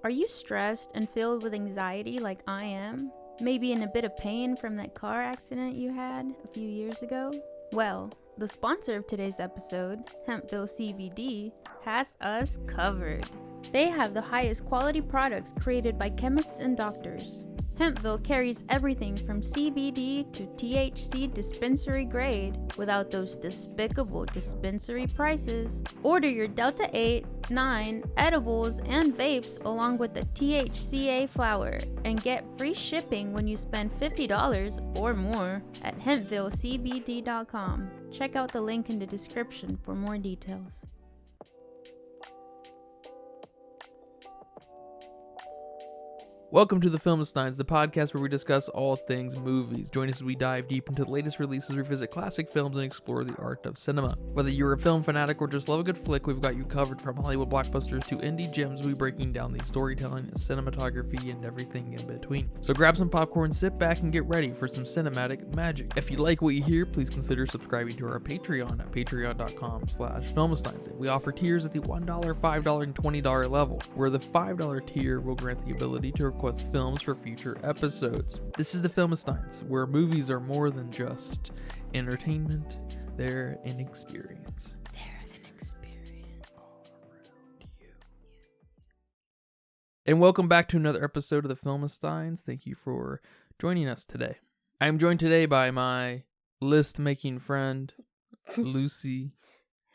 Are you stressed and filled with anxiety like I am? Maybe in a bit of pain from that car accident you had a few years ago? Well, the sponsor of today's episode, Hempville CBD, has us covered. They have the highest quality products created by chemists and doctors. Hempville carries everything from CBD to THC dispensary grade without those despicable dispensary prices. Order your Delta 8, 9 edibles and vapes along with the THCA flower and get free shipping when you spend $50 or more at hempvillecbd.com. Check out the link in the description for more details. Welcome to the Filmsteins, the podcast where we discuss all things movies. Join us as we dive deep into the latest releases, revisit classic films, and explore the art of cinema. Whether you're a film fanatic or just love a good flick, we've got you covered. From Hollywood blockbusters to indie gems, we'll be breaking down the storytelling, cinematography, and everything in between. So grab some popcorn, sit back, and get ready for some cinematic magic. If you like what you hear, please consider subscribing to our Patreon at patreon.com/Filmsteins. We offer tiers at the $1, $5, and $20 level, where the $5 tier will grant the ability to request films for future episodes. This is the Filmsteins, where movies are more than just entertainment, they're an experience. All around you. And welcome back to another episode of the Filmsteins. Thank you for joining us today. I am joined today by my list-making friend, Lucy.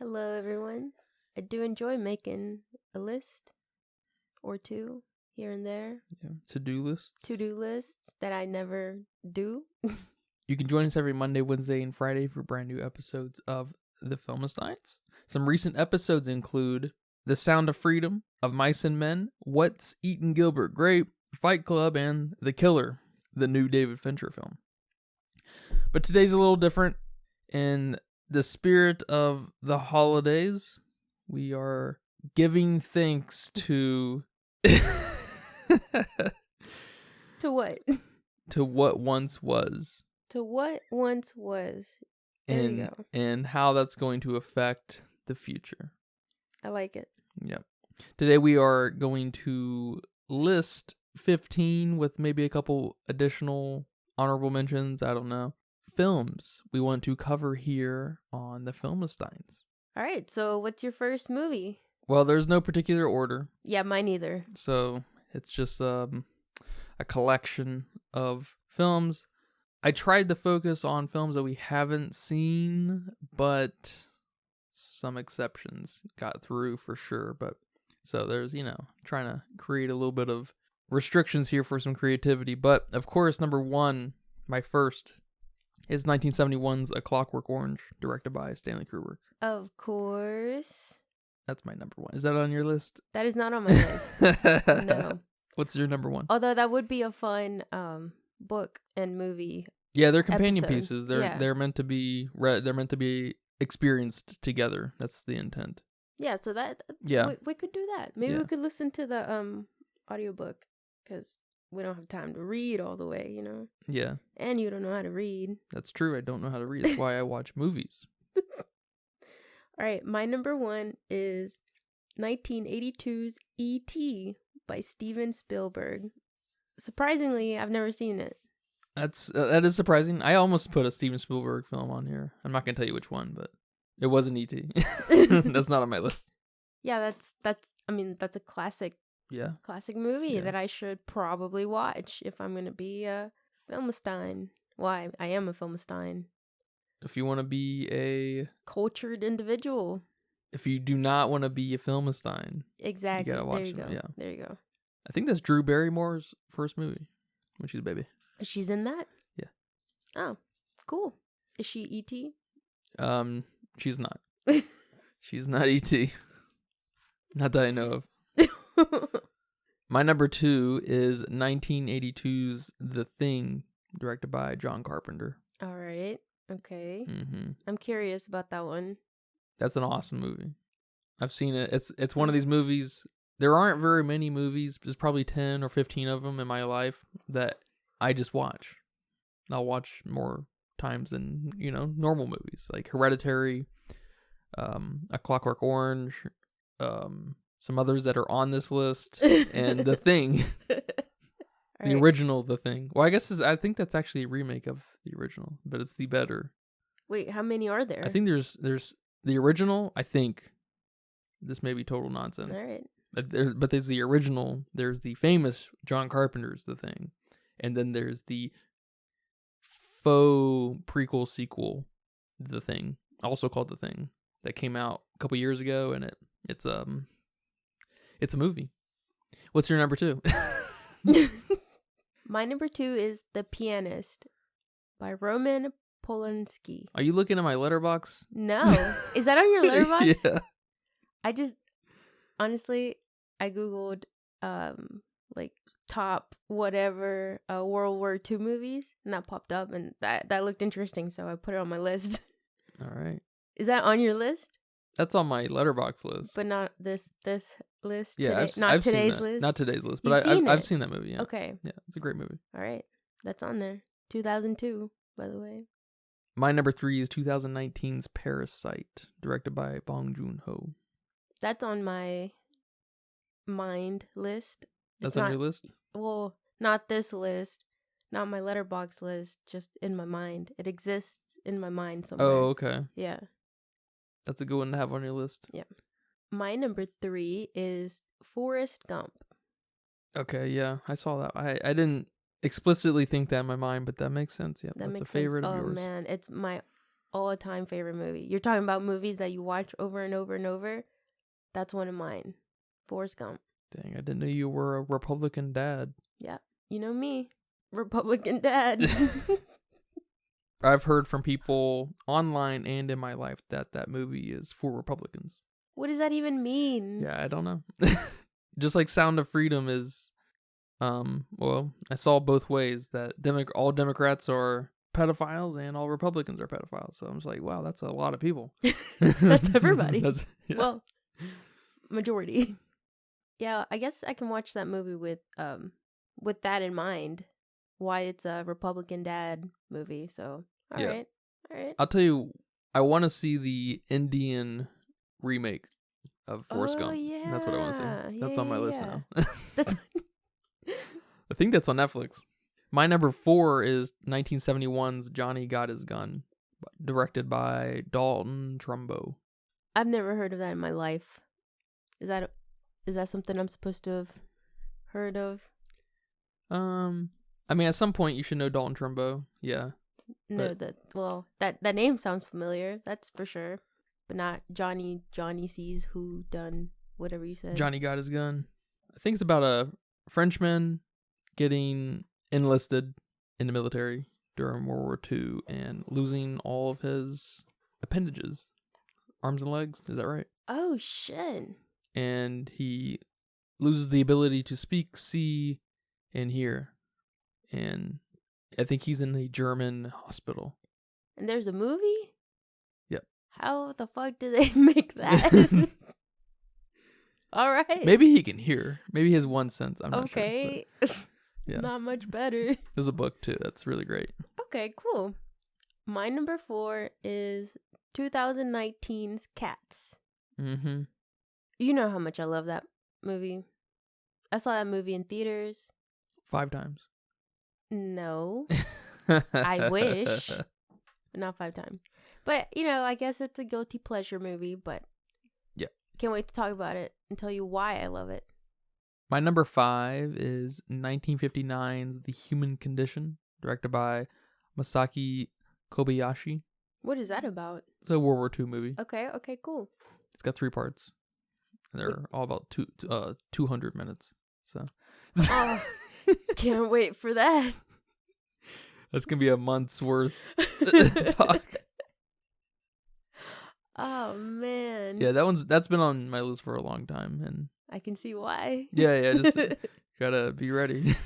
Hello, everyone. I do enjoy making a list or two here and there. Yeah, to-do lists that I never do. You can join us every Monday, Wednesday, and Friday for brand new episodes of The Filmsteins. Some recent episodes include The Sound of Freedom, Of Mice and Men, What's Eating Gilbert Grape, Fight Club, and The Killer, the new David Fincher film. But today's a little different. In the spirit of the holidays, we are giving thanks to... To what? To what once was. To what once was. There you go. And how that's going to affect the future. I like it. Yep. Today we are going to list 15 with maybe a couple additional honorable mentions, I don't know, films we want to cover here on the Filmsteins. All right, so what's your first movie? Well, there's no particular order. Yeah, mine either. So it's just a collection of films. I tried to focus on films that we haven't seen, but some exceptions got through for sure. But so there's, trying to create a little bit of restrictions here for some creativity. But of course, number one, my first, is 1971's A Clockwork Orange, directed by Stanley Kubrick. Of course. That's my number one. Is that on your list? That is not on my list. No. What's your number one? Although that would be a fun book and movie. Yeah, they're companion episode. pieces. They're meant to be read. They're meant to be experienced together. That's the intent. Yeah, so that we could do that. Maybe we could listen to the audiobook because we don't have time to read all the way, Yeah. And you don't know how to read. That's true. I don't know how to read. That's why I watch movies. All right, my number one is 1982's E.T. by Steven Spielberg. Surprisingly, I've never seen it. That is surprising. I almost put a Steven Spielberg film on here. I'm not gonna tell you which one, but it wasn't E.T. That's not on my list. Yeah, that's a classic. Yeah. Classic movie that I should probably watch if I'm gonna be a Filmstein. Well, I am a Filmstein. If you want to be a cultured individual. If you do not want to be a Filmstein. Exactly. You gotta watch there you them. go. Yeah. There you go. I think that's Drew Barrymore's first movie when she's a baby. She's in that? Yeah. Oh, cool. Is she E.T.? She's not. She's not E.T. Not that I know of. My number two is 1982's The Thing, directed by John Carpenter. All right. Okay. Mm-hmm. I'm curious about that one. That's an awesome movie. I've seen it. It's one of these movies. There aren't very many movies. There's probably 10 or 15 of them in my life that I just watch. I'll watch more times than, normal movies. Like Hereditary, A Clockwork Orange, some others that are on this list, and The Thing. The original The Thing. Well, I think that's actually a remake of the original, but it's the better. Wait, how many are there? I think there's the original, I think. This may be total nonsense. All right. But there's the original, there's the famous John Carpenter's The Thing, and then there's the faux prequel sequel, The Thing, also called The Thing, that came out a couple years ago, and it's a movie. What's your number 2? My number 2 is The Pianist by Roman Polanski. Are you looking at my letterbox? No. Is that on your letterbox? Yeah. Honestly, I Googled, like, top whatever World War II movies, and that popped up, and that looked interesting, so I put it on my list. All right. Is that on your list? That's on my letterbox list. But not this list? Yeah, today? I've today's seen that. list? Not today's list, but I've seen that movie, yeah. Okay. Yeah, it's a great movie. All right. That's on there. 2002, by the way. My number 3 is 2019's Parasite, directed by Bong Joon-ho. That's on my mind list. That's on your list? Well, not this list. Not my letterbox list. Just in my mind. It exists in my mind somewhere. Oh, okay. Yeah. That's a good one to have on your list. Yeah. My number 3 is Forrest Gump. Okay, yeah. I saw that. I didn't explicitly think that in my mind, but that makes sense. Yeah, that's a favorite of yours. Oh, man. It's my all-time favorite movie. You're talking about movies that you watch over and over and over. That's one of mine. Forrest Gump. Dang, I didn't know you were a Republican dad. Yeah, you know me. Republican dad. I've heard from people online and in my life that movie is for Republicans. What does that even mean? Yeah, I don't know. Just like Sound of Freedom is, well, I saw both ways that all Democrats are pedophiles and all Republicans are pedophiles. So I'm just like, wow, that's a lot of people. That's everybody. Yeah. Well, majority. Yeah, I guess I can watch that movie with that in mind. Why it's a Republican dad movie. So, all right. I'll tell you, I want to see the Indian remake of Forrest Gump. Yeah. That's what I want to see. That's on my list now. That's I think that's on Netflix. My number 4 is 1971's Johnny Got His Gun, directed by Dalton Trumbo. I've never heard of that in my life. Is that something I'm supposed to have heard of? I mean, at some point you should know Dalton Trumbo. Yeah. No, that name sounds familiar. That's for sure. But not Johnny Sees Who Done whatever you said. Johnny Got His Gun. I think it's about a Frenchman getting enlisted in the military during World War II and losing all of his appendages, arms and legs. Is that right? Oh shit! And he loses the ability to speak, see, and hear. And I think he's in a German hospital. And there's a movie? Yep. How the fuck do they make that? All right. Maybe he can hear. Maybe he has one sense. I'm not sure. Okay. Yeah. Not much better. There's a book too. That's really great. Okay, cool. My number 4 is 2019's Cats. Mm-hmm. You know how much I love that movie. I saw that movie in theaters. 5 times. No. I wish. But not 5 times. But, I guess it's a guilty pleasure movie, but yeah. Can't wait to talk about it and tell you why I love it. My number 5 is 1959's The Human Condition, directed by Masaki Kobayashi. What is that about? It's a World War II movie. Okay, cool. It's got 3 parts. And they're all about 200 minutes. So. Oh, can't wait for that. That's going to be a month's worth talk. Oh, man. Yeah, that's been on my list for a long time. And I can see why. Yeah, just gotta be ready.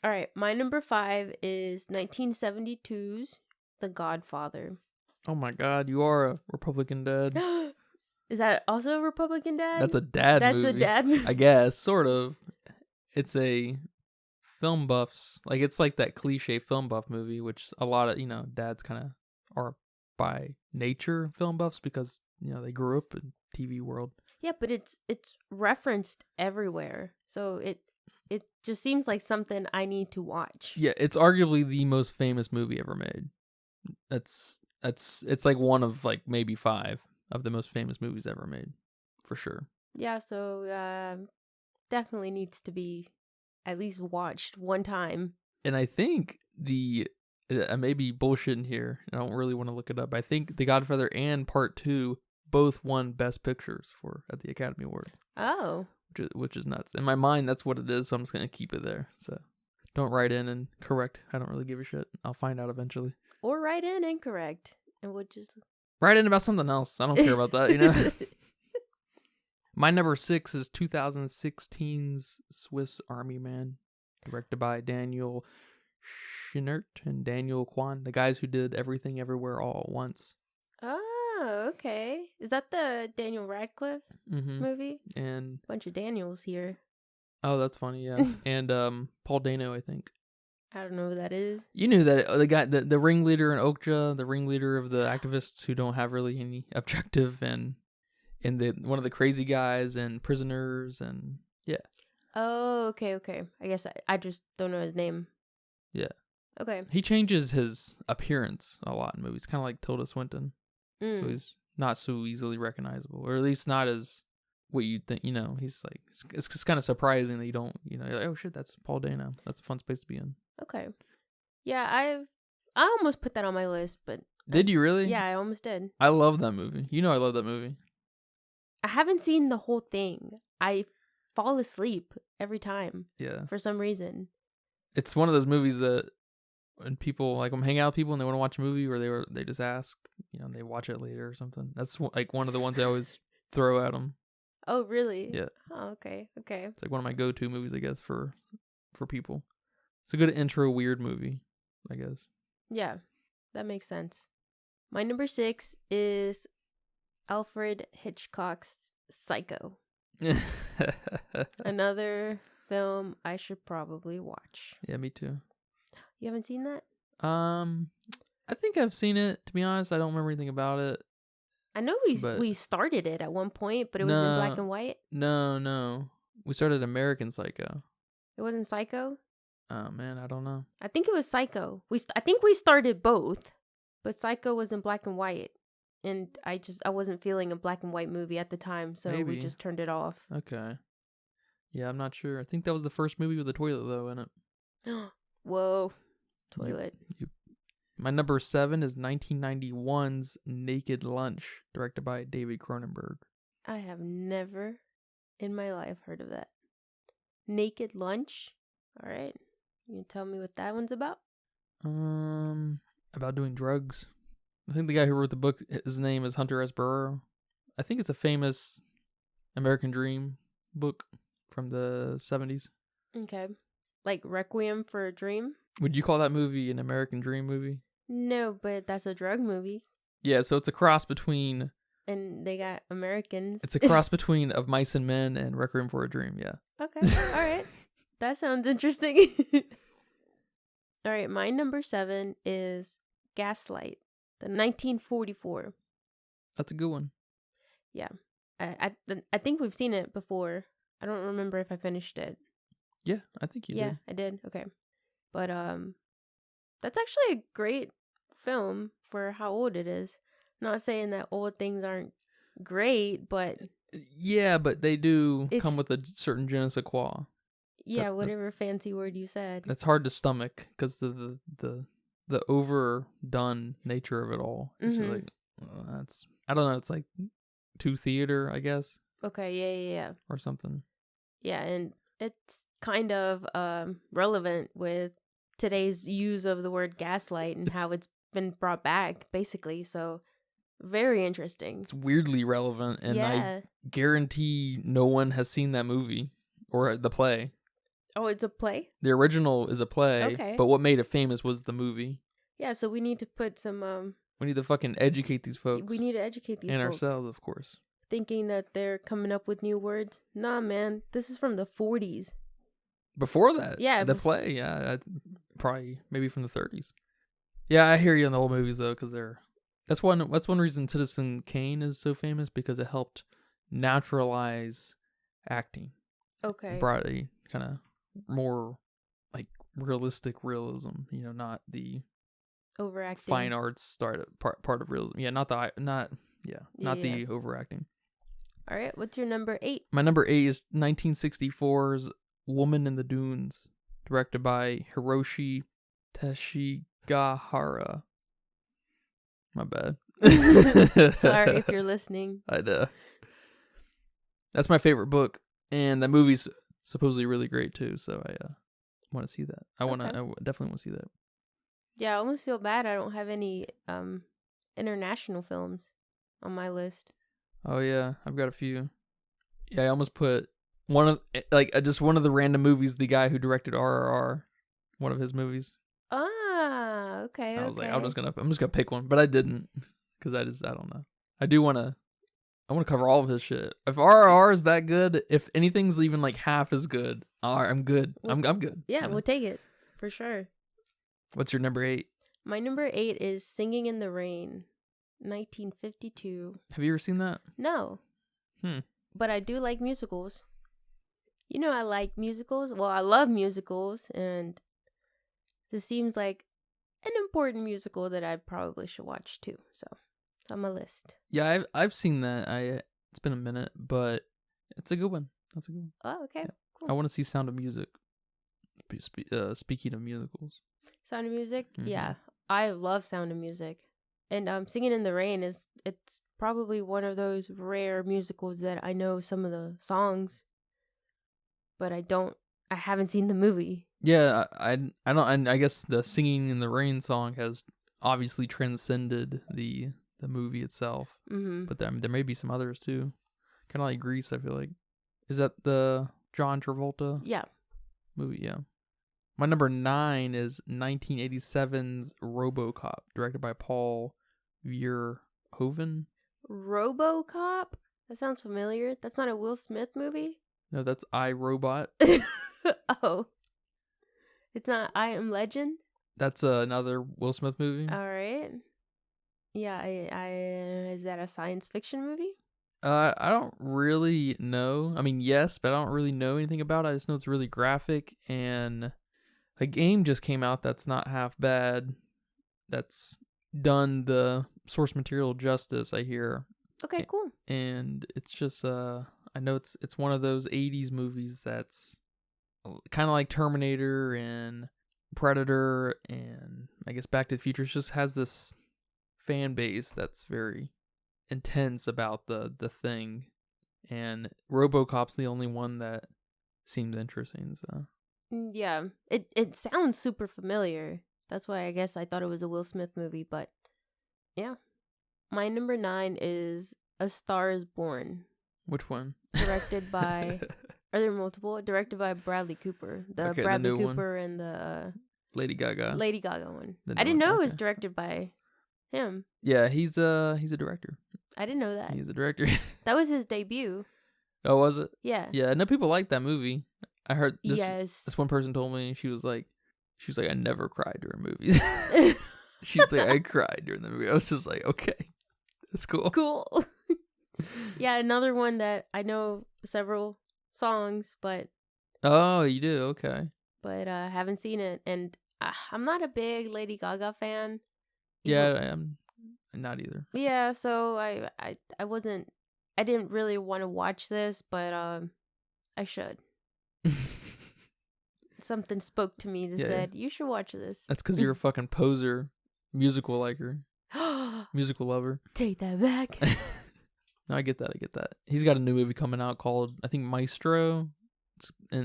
All right, my number 5 is 1972's The Godfather. Oh my God, you are a Republican dad. Is that also a Republican dad? That's a dad movie. That's a dad movie? I guess, sort of. It's a film buffs, it's like that cliche film buff movie, which a lot of, dads kind of are by nature film buffs because, they grew up in TV world. Yeah, but it's referenced everywhere. So it just seems like something I need to watch. Yeah, it's arguably the most famous movie ever made. It's like one of like maybe 5 of the most famous movies ever made, for sure. Yeah, so definitely needs to be at least watched one time. And I think I may be bullshitting here. I don't really want to look it up. I think The Godfather and Part 2 both won Best Pictures at the Academy Awards. Oh. Which is nuts. In my mind, that's what it is, so I'm just going to keep it there. So don't write in and correct. I don't really give a shit. I'll find out eventually. Or write in incorrect. And we'll just... Write in about something else. I don't care about that, you know? My number 6 is 2016's Swiss Army Man, directed by Daniel Scheinert and Daniel Kwan, the guys who did Everything Everywhere All at Once. Oh, okay. Is that the Daniel Radcliffe movie? And bunch of Daniels here. Oh, that's funny, yeah. And Paul Dano, I think. I don't know who that is. You knew that the guy, the ringleader in Okja, the ringleader of the activists who don't have really any objective, and one of the crazy guys and Prisoners, and yeah. Oh, okay. I guess I just don't know his name. Yeah. Okay. He changes his appearance a lot in movies, kind of like Tilda Swinton. So he's not so easily recognizable, or at least not as what you'd think. You know, he's like, it's just kind of surprising that you don't, you know, you're like, oh shit, that's Paul Dano. That's a fun space to be in. Okay. Yeah, I almost put that on my list, but did you really? Yeah, I almost did. I love that movie. You know, I love that movie. I haven't seen the whole thing. I fall asleep every time. Yeah. For some reason. It's one of those movies that when people, like, I'm hanging out with people and they want to watch a movie, or they just ask, you know, and they watch it later or something. That's like one of the ones I always throw at them. Oh, really? Yeah. Oh, okay. It's like one of my go-to movies, I guess, for people. It's a good intro weird movie, I guess. Yeah, that makes sense. My number 6 is Alfred Hitchcock's Psycho. Another film I should probably watch. Yeah, me too. You haven't seen that? I think I've seen it. To be honest, I don't remember anything about it. I know we started it at one point, but it was in black and white. No. We started American Psycho. It wasn't Psycho? Oh man, I don't know. I think it was Psycho. I think we started both, but Psycho was in black and white, and I wasn't feeling a black and white movie at the time, so Maybe. we just turned it off. Okay. Yeah, I'm not sure. I think that was the first movie with a toilet though in it. Whoa, toilet. My number 7 is 1991's Naked Lunch, directed by David Cronenberg. I have never in my life heard of that. Naked Lunch? All right. You can tell me what that one's about? About doing drugs. I think the guy who wrote the book, his name is Hunter S. Burrow. I think it's a famous American Dream book from the 70s. Okay. Like Requiem for a Dream? Would you call that movie an American Dream movie? No, but that's a drug movie. Yeah, so it's a cross between... And they got Americans. It's a cross between Of Mice and Men and Requiem for a Dream, yeah. Okay, all right. That sounds interesting. All right, my number 7 is Gaslight, the 1944. That's a good one. Yeah. I think we've seen it before. I don't remember if I finished it. Yeah, I think you did. Yeah, I did. Okay. But that's actually a great film for how old it is. Not saying that old things aren't great, but yeah, but they do come with a certain je ne sais quoi. Yeah, whatever fancy word you said. It's hard to stomach because the overdone nature of it all. It's like, I don't know. It's like too theater, I guess. Okay, yeah. Or something. Yeah, and it's kind of relevant with today's use of the word gaslight and how it's been brought back, basically. So, very interesting. It's weirdly relevant, and I guarantee no one has seen that movie or the play. Oh, it's a play? The original is a play, but what made it famous was the movie. Yeah, so we need to put some... we need to fucking educate these folks. We need to educate these folks. And ourselves, of course. Thinking that they're coming up with new words. Nah, man, this is from the 40s. Before that? Yeah. The play, yeah. Probably, maybe from the 30s. Yeah, I hear you on the old movies, though, because that's one reason Citizen Kane is so famous, because it helped naturalize acting. Okay. Brought a kind of more like realistic realism, not the Overacting. fine arts part of realism. Yeah, not the overacting. All right, what's your number 8? My number 8 is 1964's Woman in the Dunes, directed by Hiroshi Teshigahara. My bad. Sorry if you're listening. I know. That's my favorite book, and that movie's supposedly really great too. So I want to see that. I definitely want to see that. Yeah, I almost feel bad I don't have any international films on my list. Oh yeah, I've got a few. Yeah, I almost put one of the random movies. The guy who directed RRR, one of his movies. Ah, okay. I was like, I'm just gonna pick one, but I didn't because I don't know. I want to cover all of his shit. If RRR is that good, if anything's even like half as good, I'm good. I'm good. Yeah, we'll take it for sure. What's your number 8? My number 8 is Singing in the Rain, 1952. Have you ever seen that? No. But I do like musicals. I like musicals. Well, I love musicals, and this seems like an important musical that I probably should watch too. So it's on my list. Yeah, I've seen that. It's been a minute, but it's a good one. That's a good one. Oh, okay. Yeah. Cool. I want to see Sound of Music. Speaking of musicals. Sound of Music? Mm-hmm. Yeah. I love Sound of Music. And Singing in the Rain it's probably one of those rare musicals that I know some of the songs, but I haven't seen the movie. Yeah, I don't, and I guess the Singing in the Rain song has obviously transcended the movie itself. Mm-hmm. But there may be some others too. Kind of like Grease, I feel like. Is that the John Travolta? Yeah. Movie, yeah. My number 9 is 1987's RoboCop, directed by Paul Verhoeven. RoboCop? That sounds familiar. That's not a Will Smith movie? No, that's I, Robot. Oh. It's not I Am Legend? That's another Will Smith movie. All right. Yeah, is that a science fiction movie? I don't really know. I mean, yes, but I don't really know anything about it. I just know it's really graphic, and a game just came out that's not half bad. That's done the source material justice, I hear. Okay, cool. And it's just I know it's one of those 80s movies that's kind of like Terminator and Predator and I guess Back to the Future. It just has this fan base that's very intense about the thing, and RoboCop's the only one that seems interesting. So yeah, it sounds super familiar. That's why I guess I thought it was a Will Smith movie, but yeah. My number 9 is A Star Is Born. Which one? Directed by are there multiple? Directed by Bradley Cooper. The Bradley Cooper one. And the Lady Gaga one. I didn't know it was directed by him. Yeah, he's a director. I didn't know that. He's a director. That was his debut. Oh, was it? Yeah. Yeah, I know people like that movie. I heard this. Yes. This one person told me she was like, I never cried during movies. She was like, I cried during the movie. I was just like, okay, that's cool. Cool. Yeah, another one that I know several songs, but oh, you do? Okay. But haven't seen it, and I'm not a big Lady Gaga fan. Yeah, I am not either. Yeah, so I didn't really want to watch this, but I should. Something spoke to me that said, you should watch this. That's because you're a fucking poser, musical liker, musical lover. Take that back. No, I get that. He's got a new movie coming out called, I think, Maestro. I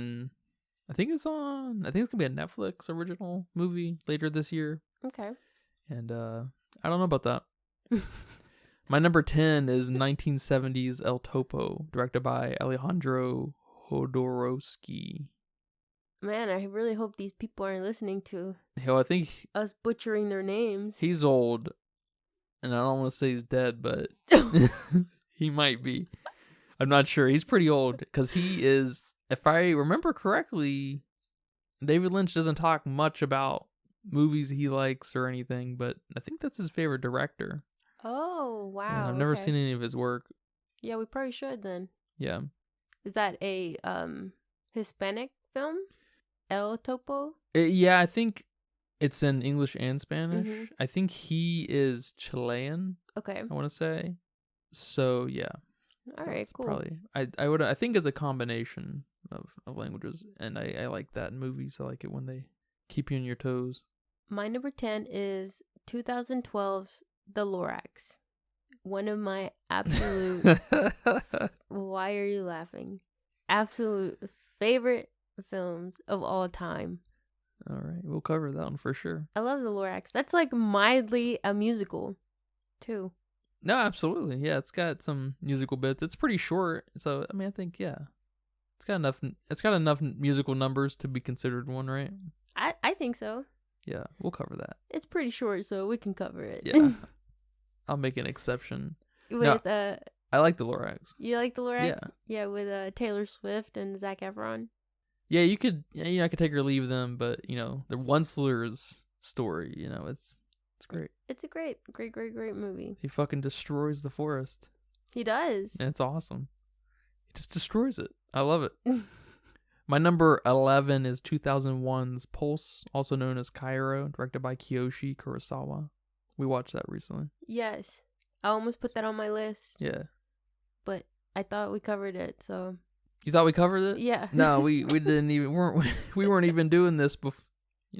think it's going to be a Netflix original movie later this year. Okay. And I don't know about that. My number 10 is 1970's El Topo, directed by Alejandro Jodorowsky. Man, I really hope these people aren't listening to I think us butchering their names. He's old, and I don't want to say he's dead, but he might be. I'm not sure. He's pretty old, because he is, if I remember correctly, David Lynch doesn't talk much about movies he likes or anything, but I think that's his favorite director. Oh, wow. And I've never seen any of his work. Yeah, we probably should then. Yeah. Is that a Hispanic film? El Topo? Yeah, I think it's in English and Spanish. Mhm. I think he is Chilean, Okay. I want to say. So, yeah. All So right, it's cool. Probably I think it's a combination of languages, and I like that in movies. I like it when they keep you on your toes. My number 10 is 2012's The Lorax. One of my absolute why are you laughing? Absolute favorite films of all time. All right, we'll cover that one for sure. I love The Lorax. That's like mildly a musical, too. No, absolutely. Yeah, it's got some musical bits. It's pretty short, so I mean, I think it's got enough. It's got enough musical numbers to be considered one, right? I think so. Yeah, we'll cover that. It's pretty short, so we can cover it. Yeah, I'll make an exception. With I like the Lorax. you like The Lorax? Yeah. Yeah, with Taylor Swift and Zac Efron. Yeah, you could. I could take or leave them, but the Onceler's story. It's great. It's a great movie. He fucking destroys the forest, He does. and it's awesome. He just destroys it. I love it. My number 11 is 2001's Pulse, also known as Cairo, directed by Kiyoshi Kurosawa. We watched that recently. Yes. I almost put that on my list, Yeah. but I thought we covered it, so You thought we covered it? yeah. No, we didn't even we weren't even doing this before.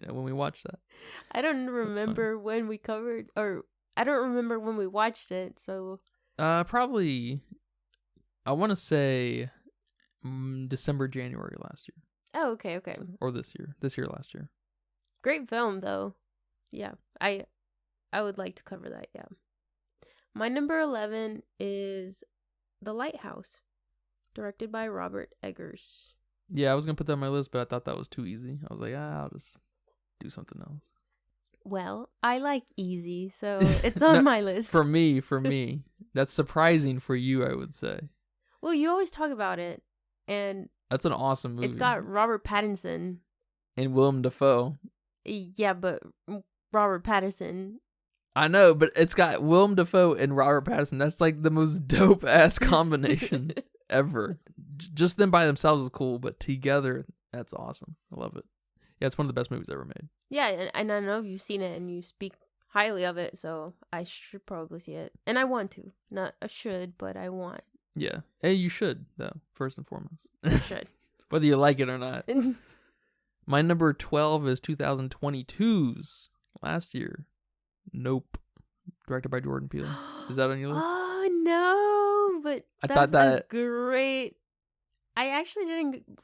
When we watched that. I don't remember when we covered, or I don't remember when we watched it, so Probably I want to say December, January last year. oh, okay. Or this year, last year. Great film though. Yeah. I would like to cover that, yeah. My number 11 is The Lighthouse, directed by Robert Eggers. Yeah, I was gonna put that on my list, but I thought that was too easy. I was like, I'll just do something else. Well, I like easy, so it's on No, my list. For me. That's surprising for you, I would say. Well, you always talk about it, and That's an awesome movie. it's got Robert Pattinson. And Willem Dafoe. Yeah, but Robert Pattinson. I know, but it's got Willem Dafoe and Robert Pattinson. That's like the most dope ass combination ever. Just them by themselves is cool, but together, that's awesome. I love it. Yeah, it's one of the best movies ever made. Yeah, and I know you've seen it and you speak highly of it, so I should probably see it. And I want to. Not a should, but I want. Yeah. Hey, you should, though, first and foremost. I should. Whether you like it or not. My number 12 is 2022's last year. Nope. Directed by Jordan Peele. Is that on your list? Oh, no, but I that's thought that- great. I actually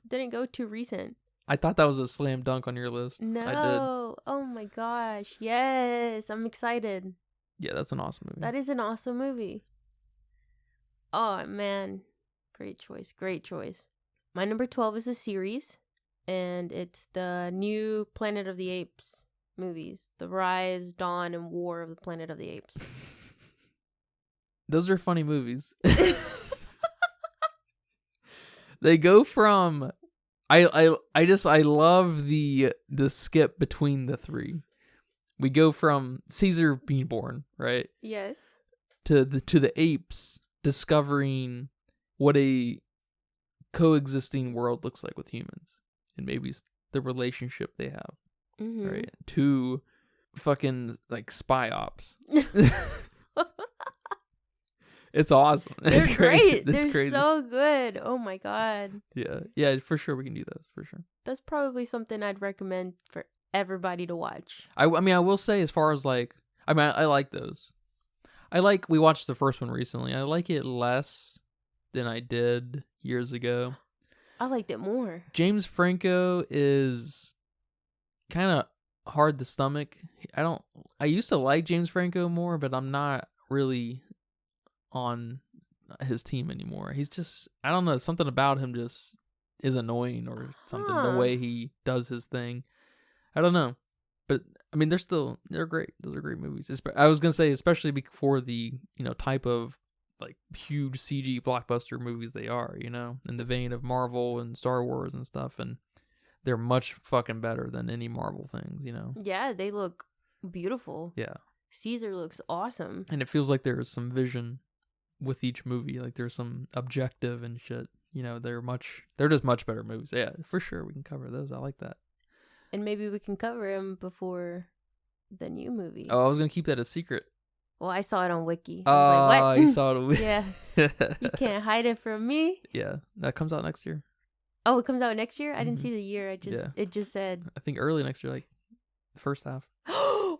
didn't go too recent. I thought that was a slam dunk on your list. No. I did. Oh my gosh. Yes, I'm excited. Yeah, that's an awesome movie. That is an awesome movie. Oh, man. Great choice. My number 12 is a series, and it's the new Planet of the Apes movies. The Rise, Dawn, and War of the Planet of the Apes. Those are funny movies. They go from I love the skip between the three. We go from Caesar being born, right? Yes. To the apes discovering what a coexisting world looks like with humans, and maybe the relationship they have, Mm-hmm. right? To fucking like spy ops. It's awesome. They're It's great. It's They're crazy. so good. Oh my god. Yeah, for sure we can do those, for sure. That's probably something I'd recommend for everybody to watch. I mean, I will say, as far as like, I like those. We watched the first one recently. I like it less than I did years ago. I liked it more. James Franco is kind of hard to stomach. I used to like James Franco more, but I'm not really on his team anymore. He's just, I don't know, something about him just is annoying or something. Huh. The way he does his thing. I don't know. But I mean, they're great. Those are great movies. I was gonna say, especially for the type of like huge CG blockbuster movies they are, in the vein of Marvel and Star Wars and stuff, and they're much fucking better than any Marvel things, Yeah, they look beautiful. Yeah, Caesar looks awesome. and it feels like there's some vision with each movie. Like there's some objective and shit. You know, they're just much better movies. Yeah, for sure we can cover those. I like that. And maybe we can cover them before the new movie. Oh, I was gonna keep that a secret. Well, I saw it on Wiki. Oh, I was like, what? You saw it. Yeah. You can't hide it from me. Yeah, that comes out next year. Oh, it comes out next year? I didn't Mhm. see the year. It just said. I think early next year, like first half.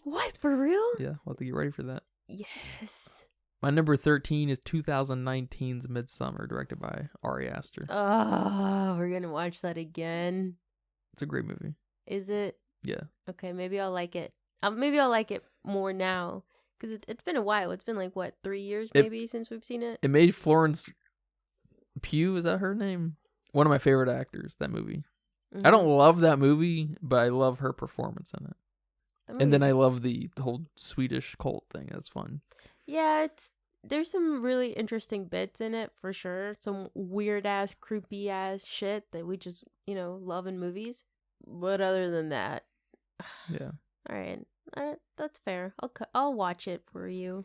What? For real? Yeah, we'll have to get ready for that. Yes. My number 13 is 2019's Midsummer, directed by Ari Aster. Oh, we're gonna watch that again. It's a great movie. Is it? Yeah. Okay, maybe I'll like it. Maybe I'll like it more now. Because it's been a while. It's been like, what, 3 years maybe since we've seen it? It made Florence Pugh, is that her name? One of my favorite actors, that movie. Mm-hmm. I don't love that movie, but I love her performance in it. And then I love the whole Swedish cult thing. That's fun. Yeah, there's some really interesting bits in it, for sure. Some weird-ass, creepy-ass shit that we just, love in movies. But other than that... Yeah. All right. That's fair. I'll watch it for you.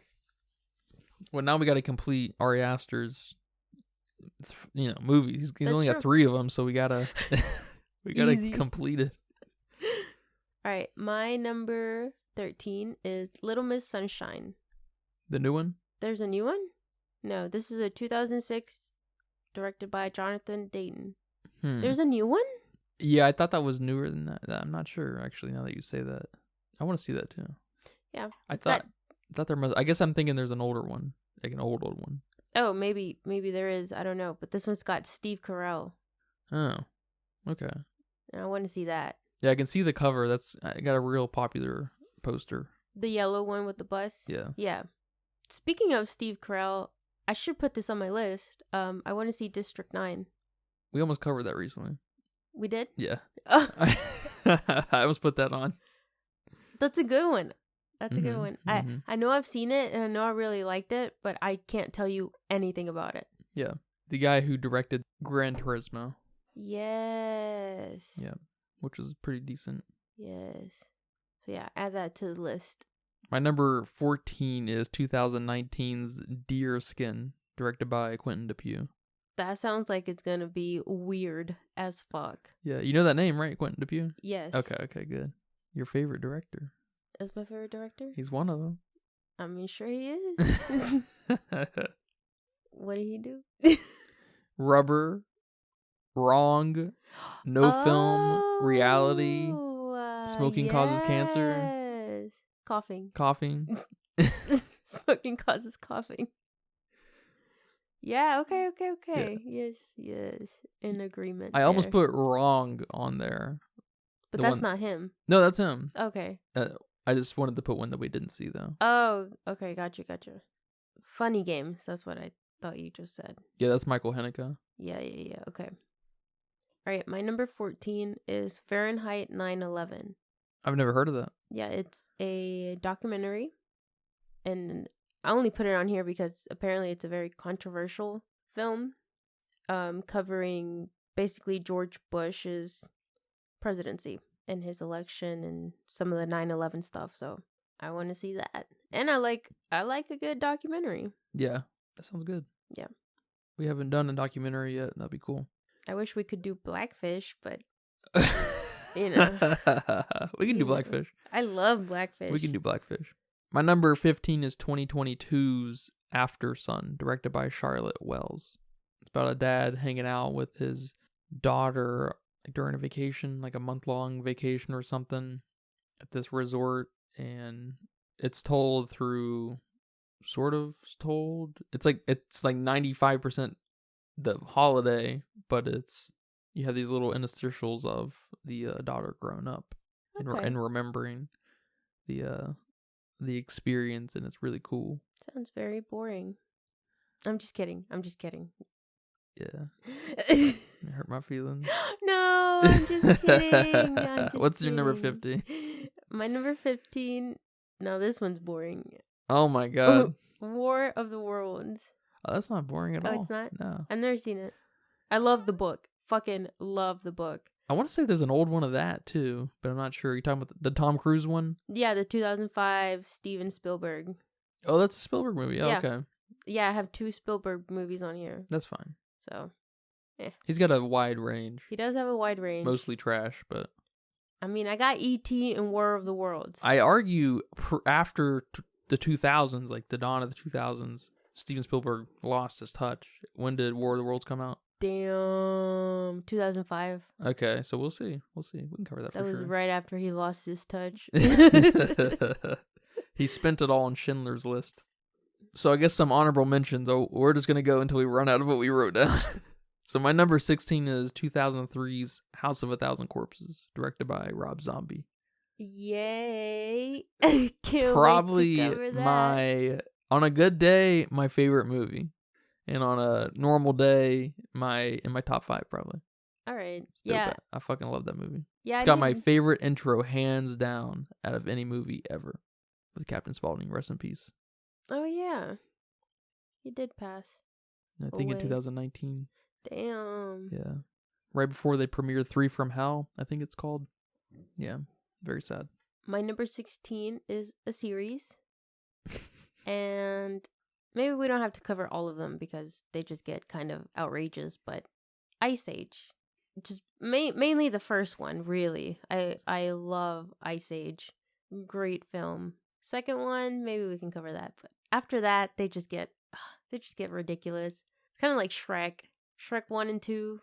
Well, now we got to complete Ari Aster's, movies. He's only got 3 of them, so we gotta complete it. All right, my number 13 is Little Miss Sunshine. The new one? There's a new one? No, this is a 2006, directed by Jonathan Dayton. There's a new one? Yeah, I thought that was newer than that. I'm not sure, actually, now that you say that. I want to see that, too. Yeah. I thought there must... I guess I'm thinking there's an older one. Like an old one. Oh, maybe there is. I don't know. But this one's got Steve Carell. Oh, okay. And I want to see that. Yeah, I can see the cover. I got a real popular poster. The yellow one with the bus? Yeah. Yeah. Speaking of Steve Carell, I should put this on my list. I want to see District 9. We almost covered that recently. We did? Yeah. Oh. I almost put that on. That's a good one. That's a good one. Mm-hmm. I know I've seen it, and I know I really liked it, but I can't tell you anything about it. Yeah. The guy who directed Gran Turismo. Yes. Yeah. Which was pretty decent. Yes. So yeah, add that to the list. My number 14 is 2019's Deer Skin, directed by Quentin Dupieux. That sounds like it's gonna be weird as fuck. Yeah, you know that name, right? Quentin Dupieux? Yes. Okay, good. Your favorite director. Is my favorite director? He's one of them. I mean, sure he is. What did he do? Rubber, Wrong, No Film, Reality, Smoking Causes Cancer. Coughing. Smoking causes coughing. Yeah, okay. Yeah. Yes. In agreement. I almost put Wrong on there. But that's not him. No, that's him. Okay. I just wanted to put one that we didn't see, though. Oh, okay. Gotcha. Funny Games. That's what I thought you just said. Yeah, that's Michael Haneke. Yeah. Okay. All right. My number 14 is Fahrenheit 9/11. I've never heard of that. Yeah, it's a documentary. And I only put it on here because apparently it's a very controversial film covering basically George Bush's presidency and his election and some of the 9/11 stuff. So I want to see that. And I like a good documentary. Yeah, that sounds good. Yeah. We haven't done a documentary yet. That'd be cool. I wish we could do Blackfish, but we can do Blackfish. I love Blackfish. We can do Blackfish. My number 15 is 2022's After Sun, directed by Charlotte Wells. It's about a dad hanging out with his daughter during a vacation, like a month-long vacation or something, at this resort, and it's told through it's like 95% the holiday, but you have these little interstitials of the daughter growing up and remembering the experience, and it's really cool. Sounds very boring. I'm just kidding. Yeah. It hurt my feelings. No, I'm just kidding. What's your number 50? My number 15. No, this one's boring. Oh my god. War of the Worlds. Oh, that's not boring at all. Oh, it's not? No. I've never seen it. I love the book. Fucking love the book. I want to say there's an old one of that too, but I'm not sure. You talking about the Tom Cruise one? Yeah, the 2005 Steven Spielberg. Oh, that's a Spielberg movie. Oh, yeah. Okay. Yeah, I have 2 Spielberg movies on here. That's fine. So, He's got a wide range. he does have a wide range. Mostly trash, but... I mean, I got E.T. and War of the Worlds. I argue after the 2000s, like the dawn of the 2000s, Steven Spielberg lost his touch. When did War of the Worlds come out? Damn, 2005. Okay, so we'll see. We can cover that for sure. That was right after he lost his touch. He spent it all on Schindler's List. So I guess some honorable mentions. Oh, we're just going to go until we run out of what we wrote down. So my number 16 is 2003's House of a Thousand Corpses, directed by Rob Zombie. Yay. Can't Probably wait to cover that. on a good day, my favorite movie. And on a normal day, in my top 5 probably. All right. It's dope. Yeah. I fucking love that movie. Yeah. It's got my favorite intro hands down out of any movie ever. With Captain Spaulding, rest in peace. Oh, yeah. He did pass. I think in 2019. Damn. Yeah. Right before they premiered 3 from Hell, I think it's called. Yeah. Very sad. My number 16 is a series. And maybe we don't have to cover all of them because they just get kind of outrageous, but Ice Age. Just mainly the first one, really. I love Ice Age. Great film. Second one, maybe we can cover that. But after that, they just get ridiculous. It's kind of like Shrek. Shrek 1 and 2,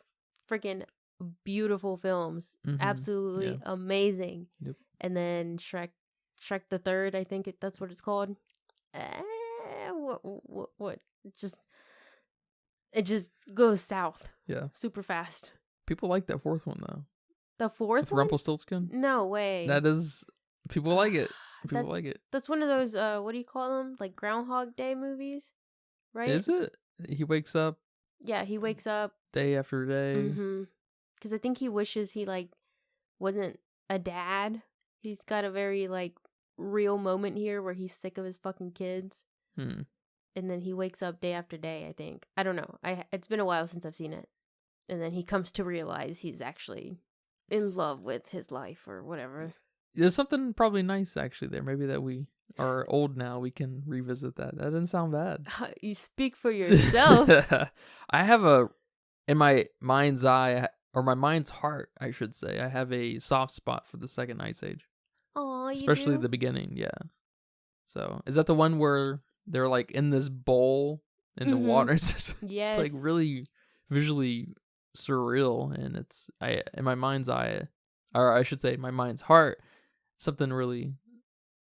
freaking beautiful films. Mm-hmm. Absolutely amazing. Yep. And then Shrek the Third, I think that's what it's called. What? It just goes south. Yeah. Super fast. People like that 4th one though. The 4th With one? Rumpelstiltskin? No way. That is, people like it. People like it. That's one of those, what do you call them? Like Groundhog Day movies, right? Is it? He wakes up. Yeah, he wakes up. Day after day. Mm-hmm. Because I think he wishes he, like, wasn't a dad. He's got a very, like, real moment here where he's sick of his fucking kids. And then he wakes up day after day, I think. I don't know. It's been a while since I've seen it. And then he comes to realize he's actually in love with his life or whatever. There's something probably nice actually there. Maybe that we are old now. We can revisit that. That doesn't sound bad. You speak for yourself. I have in my mind's eye, or my mind's heart, I should say, I have a soft spot for the second Ice Age. Oh, especially the beginning, yeah. So, is that the one where they're like in this bowl in the water? It's yes. It's like really visually surreal, and in my mind's eye, or I should say my mind's heart, something really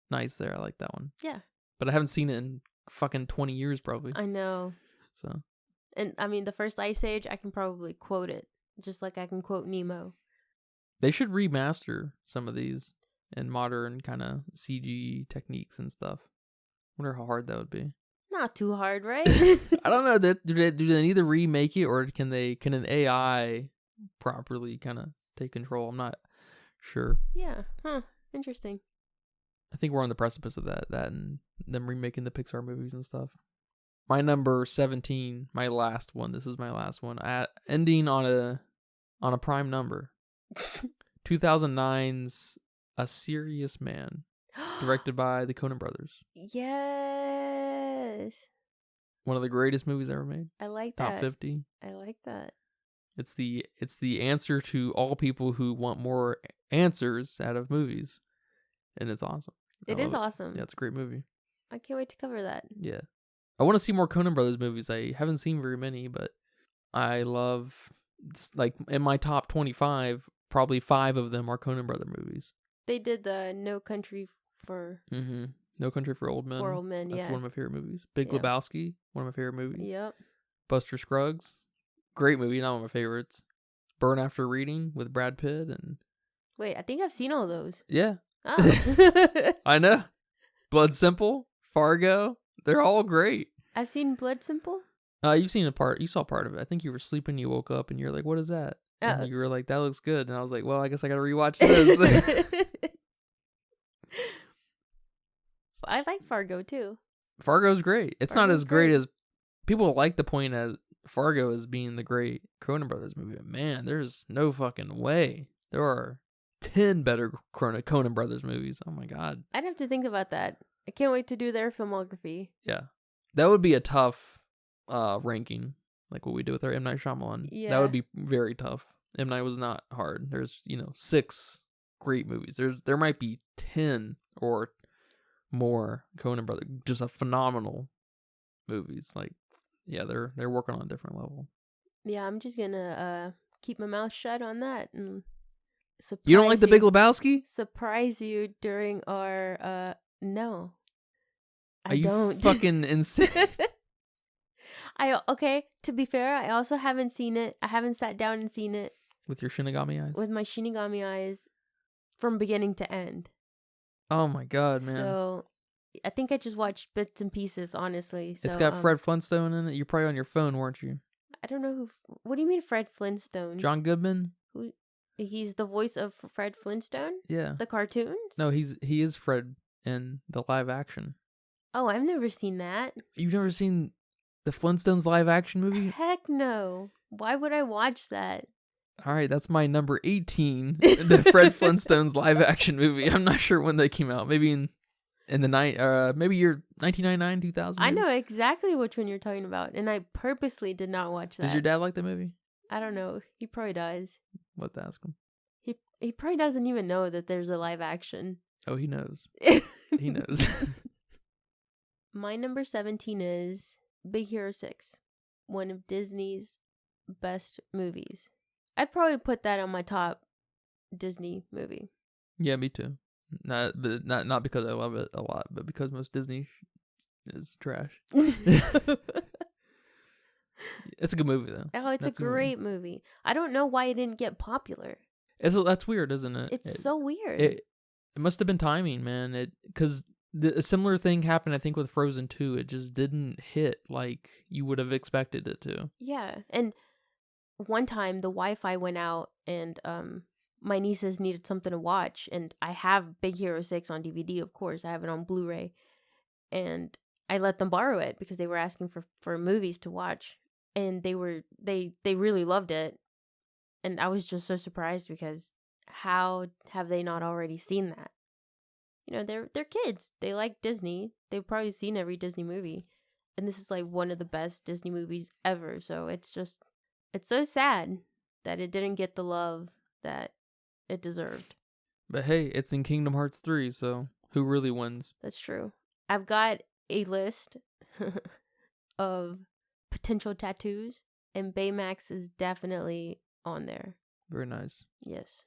nice there. I like that one. Yeah. But I haven't seen it in fucking 20 years probably. I know. So. And I mean, the first Ice Age, I can probably quote it, just like I can quote Nemo. They should remaster some of these in modern kind of CG techniques and stuff. Wonder how hard that would be. Not too hard, right? I don't know. Do they need to remake it, or can an AI properly kind of take control? I'm not sure. Yeah. Huh. Interesting. I think we're on the precipice of that and them remaking the Pixar movies and stuff. My number 17, my last one. This is my last one. Ending on a prime number. 2009's A Serious Man, directed by the Coen brothers. Yes. One of the greatest movies ever made. I like that. Top 50. I like that. It's the answer to all people who want more answers out of movies. And it's awesome. It is awesome. Yeah, it's a great movie. I can't wait to cover that. Yeah. I want to see more Coen brothers movies. I haven't seen very many, but I love, like, in my top 25, probably 5 of them are Coen brother movies. They did the No Country for... Mm-hmm. No Country for Old Men. For Old Men, That's one of my favorite movies. Big Yep. Lebowski, one of my favorite movies. Yep. Buster Scruggs, great movie, not one of my favorites. Burn After Reading with Brad Pitt and... Wait, I think I've seen all those. Yeah. Oh. I know. Blood Simple, Fargo, they're all great. I've seen Blood Simple. You saw part of it. I think you were sleeping, you woke up, and you're like, what is that? And you were like, that looks good. And I was like, well, I guess I gotta rewatch this. I like Fargo, too. Fargo's great. It's not as great great. as... People like to point at Fargo as being the great Coen brothers movie. But man, there's no fucking way. There are 10 better Coen brothers movies. Oh my god. I'd have to think about that. I can't wait to do their filmography. Yeah. That would be a tough ranking, like what we do with our M. Night Shyamalan. Yeah. That would be very tough. M. Night was not hard. There's, 6 great movies. There might be 10 or more Coen Brothers, just a phenomenal movies. Like, yeah, they're working on a different level. Yeah, I'm just gonna keep my mouth shut on that and surprise You don't like The Big Lebowski? Surprise you during our no. I Are you don't. fucking insane? Okay, to be fair, I also haven't seen it. I haven't sat down and seen it With your Shinigami eyes? with my Shinigami eyes from beginning to end. Oh my god, man. So I think I just watched bits and pieces, honestly. So, It's got Fred Flintstone in it. You're probably on your phone, weren't you? I don't know what do you mean Fred Flintstone? John Goodman? He's the voice of Fred Flintstone? Yeah. The cartoons? No, he is Fred in the live action. Oh, I've never seen that. You've never seen the Flintstones live action movie? Heck no. Why would I watch that? All right, that's my number 18, the Fred Flintstones live action movie. I'm not sure when they came out. Maybe in the maybe year 1999, 2000. I maybe? know exactly which one you're talking about, and I purposely did not watch that. Does your dad like the movie? I don't know. He probably does. What to ask him? He probably doesn't even know that there's a live action. Oh, he knows. He knows. My number 17 is Big Hero 6, one of Disney's best movies. I'd probably put that on my top Disney movie. Yeah, me too. Not because I love it a lot, but because most Disney is trash. It's a good movie though. Oh, it's a great movie. I don't know why it didn't get popular. That's weird, isn't it? It's so weird. It must have been timing, man. Because a similar thing happened, I think, with Frozen 2. It just didn't hit like you would have expected it to. Yeah, and one time the Wi-Fi went out, and my nieces needed something to watch, and I have Big Hero 6 on DVD, of course. I have it on Blu-ray, and I let them borrow it because they were asking for movies to watch, and they really loved it, and I was just so surprised because how have they not already seen that? They're kids. They like Disney. They've probably seen every Disney movie, and this is like one of the best Disney movies ever. So it's so sad that it didn't get the love that it deserved. But hey, it's in Kingdom Hearts 3, so who really wins? That's true. I've got a list of potential tattoos, and Baymax is definitely on there. Very nice. Yes.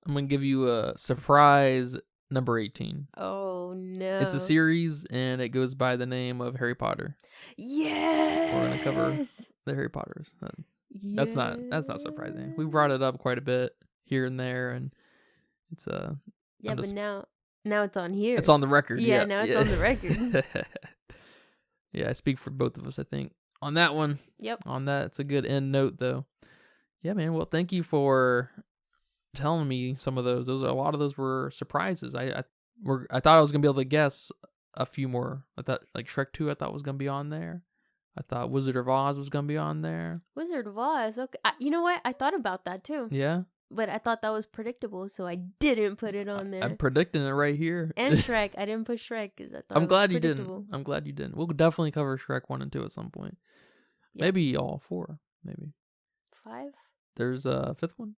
I'm going to give you a surprise number 18. Oh, no. It's a series, and it goes by the name of Harry Potter. Yes! We're going to cover the Harry Potters. That's not surprising. We brought it up quite a bit here and there, and it's yeah, but now it's on here. It's on the record. Yeah, now it's on the record. Yeah, I speak for both of us, I think, on that one. Yep. On that, it's a good end note, though. Yeah, man. Well, thank you for telling me some of those. A lot of those were surprises. I thought I was gonna be able to guess a few more. I thought like Shrek 2. I thought was gonna be on there. I thought Wizard of Oz was gonna be on there. Wizard of Oz. Okay. You know what? I thought about that too. Yeah. But I thought that was predictable, so I didn't put it on there. I'm predicting it right here. And Shrek. I didn't put Shrek because I thought I'm glad you predictable. didn't. I'm glad you didn't. We'll definitely cover Shrek 1 and 2 at some point. Yep. Maybe all 4. Maybe 5. There's a 5th one.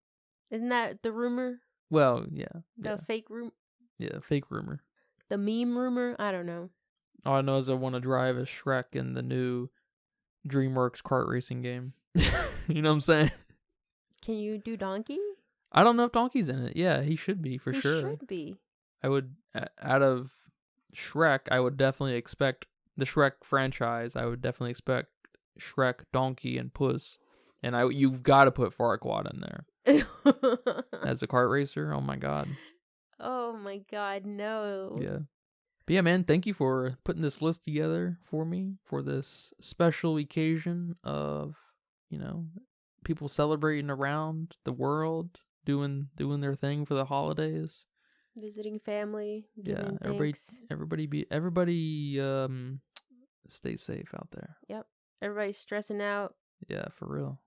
Isn't that the rumor? Well, yeah. The fake rumor. Yeah, fake rumor. The meme rumor. I don't know. All I know is I want to drive as Shrek in the new DreamWorks kart racing game. You know what I'm saying? Can you do Donkey? I don't know if Donkey's in it. Yeah, he should be for sure. He should be. I would, out of Shrek, I would definitely expect the Shrek franchise. I would definitely expect Shrek, Donkey, and Puss. And you've got to put Farquaad in there as a kart racer. Oh my god. Oh my god, no. Yeah. But yeah, man, thank you for putting this list together for me for this special occasion of, people celebrating around the world, doing their thing for the holidays. Visiting family. Yeah, everybody stay safe out there. Yep. Everybody's stressing out. Yeah, for real.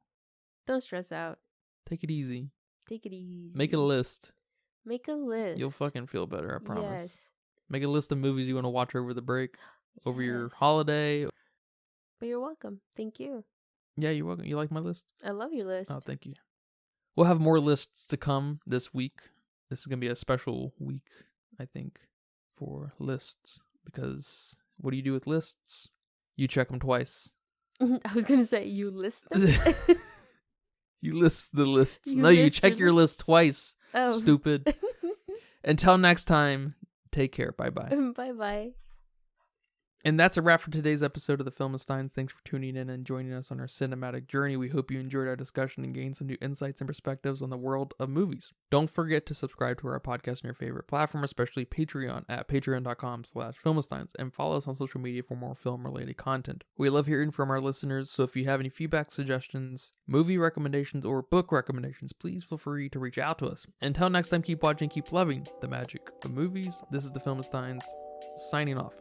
Don't stress out. Take it easy. Take it easy. Make a list. Make a list. You'll fucking feel better, I promise. Yes. Make a list of movies you want to watch over the break, over your holiday. But you're welcome. Thank you. Yeah, you're welcome. You like my list? I love your list. Oh, thank you. We'll have more lists to come this week. This is going to be a special week, I think, for lists. Because what do you do with lists? You check them twice. I was going to say, you list them? You list the lists. You No, you list check your your list lists? twice. Oh. Stupid. Until next time, take care. Bye-bye. Bye-bye. And that's a wrap for today's episode of the Filmistines. Thanks for tuning in and joining us on our cinematic journey. We hope you enjoyed our discussion and gained some new insights and perspectives on the world of movies. Don't forget to subscribe to our podcast on your favorite platform, especially Patreon at patreon.com/Filmistines, and follow us on social media for more film-related content. We love hearing from our listeners, so if you have any feedback, suggestions, movie recommendations, or book recommendations, please feel free to reach out to us. Until next time, keep watching, keep loving the magic of movies. This is the Filmistines, signing off.